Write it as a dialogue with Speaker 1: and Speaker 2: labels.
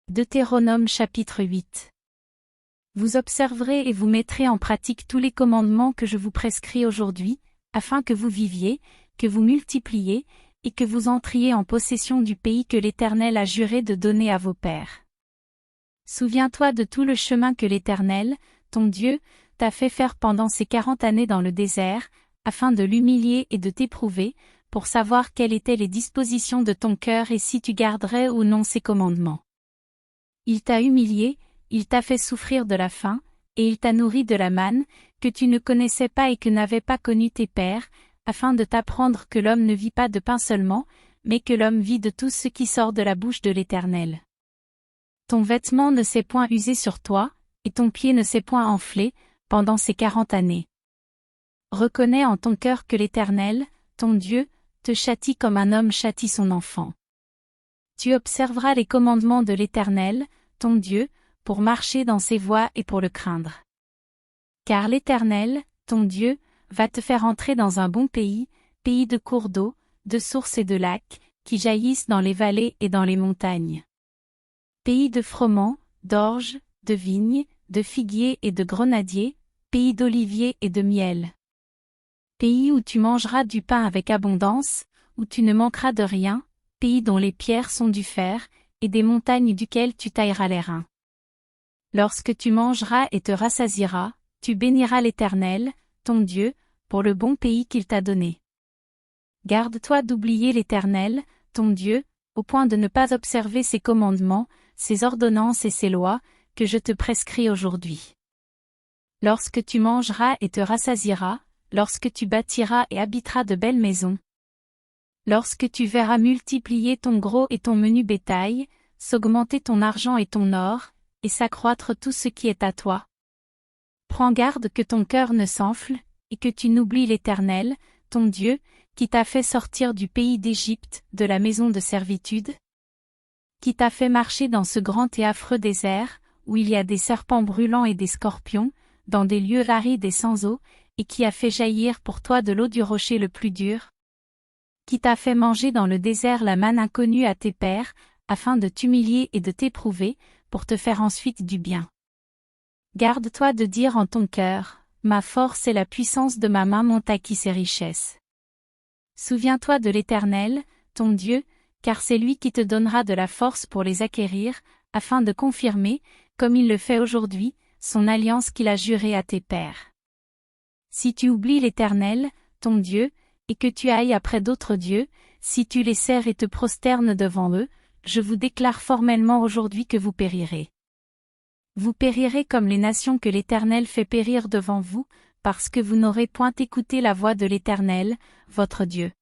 Speaker 1: Deutéronome chapitre 8. Vous observerez et vous mettrez en pratique tous les commandements que je vous prescris aujourd'hui, afin que vous viviez, que vous multipliez, et que vous entriez en possession du pays que l'Éternel a juré de donner à vos pères. Souviens-toi de tout le chemin que l'Éternel, ton Dieu, t'a fait faire pendant ces 40 années dans le désert, afin de l'humilier et de t'éprouver, pour savoir quelles étaient les dispositions de ton cœur et si tu garderais ou non ses commandements. Il t'a humilié, il t'a fait souffrir de la faim, et il t'a nourri de la manne, que tu ne connaissais pas et que n'avaient pas connu tes pères, afin de t'apprendre que l'homme ne vit pas de pain seulement, mais que l'homme vit de tout ce qui sort de la bouche de l'Éternel. Ton vêtement ne s'est point usé sur toi, et ton pied ne s'est point enflé, pendant ces 40 années. Reconnais en ton cœur que l'Éternel, ton Dieu, te châtie comme un homme châtie son enfant. Tu observeras les commandements de l'Éternel, ton Dieu, pour marcher dans ses voies et pour le craindre. Car l'Éternel, ton Dieu, va te faire entrer dans un bon pays, pays de cours d'eau, de sources et de lacs, qui jaillissent dans les vallées et dans les montagnes. Pays de froment, d'orge, de vignes, de figuiers et de grenadiers, pays d'oliviers et de miel. Pays où tu mangeras du pain avec abondance, où tu ne manqueras de rien, pays dont les pierres sont du fer, et des montagnes duquel tu tailleras les reins. Lorsque tu mangeras et te rassasieras, tu béniras l'Éternel, ton Dieu, pour le bon pays qu'il t'a donné. Garde-toi d'oublier l'Éternel, ton Dieu, au point de ne pas observer ses commandements, ses ordonnances et ses lois, que je te prescris aujourd'hui. Lorsque tu mangeras et te rassasieras, lorsque tu bâtiras et habiteras de belles maisons, lorsque tu verras multiplier ton gros et ton menu bétail, s'augmenter ton argent et ton or, et s'accroître tout ce qui est à toi. Prends garde que ton cœur ne s'enfle, et que tu n'oublies l'Éternel, ton Dieu, qui t'a fait sortir du pays d'Égypte, de la maison de servitude, qui t'a fait marcher dans ce grand et affreux désert, où il y a des serpents brûlants et des scorpions, dans des lieux arides et sans eau, et qui a fait jaillir pour toi de l'eau du rocher le plus dur, qui t'a fait manger dans le désert la manne inconnue à tes pères, afin de t'humilier et de t'éprouver, pour te faire ensuite du bien. Garde-toi de dire en ton cœur, ma force et la puissance de ma main m'ont acquis ces richesses. Souviens-toi de l'Éternel, ton Dieu, car c'est lui qui te donnera de la force pour les acquérir, afin de confirmer, comme il le fait aujourd'hui, son alliance qu'il a jurée à tes pères. Si tu oublies l'Éternel, ton Dieu, et que tu ailles après d'autres dieux, si tu les sers et te prosternes devant eux, je vous déclare formellement aujourd'hui que vous périrez. Vous périrez comme les nations que l'Éternel fait périr devant vous, parce que vous n'aurez point écouté la voix de l'Éternel, votre Dieu.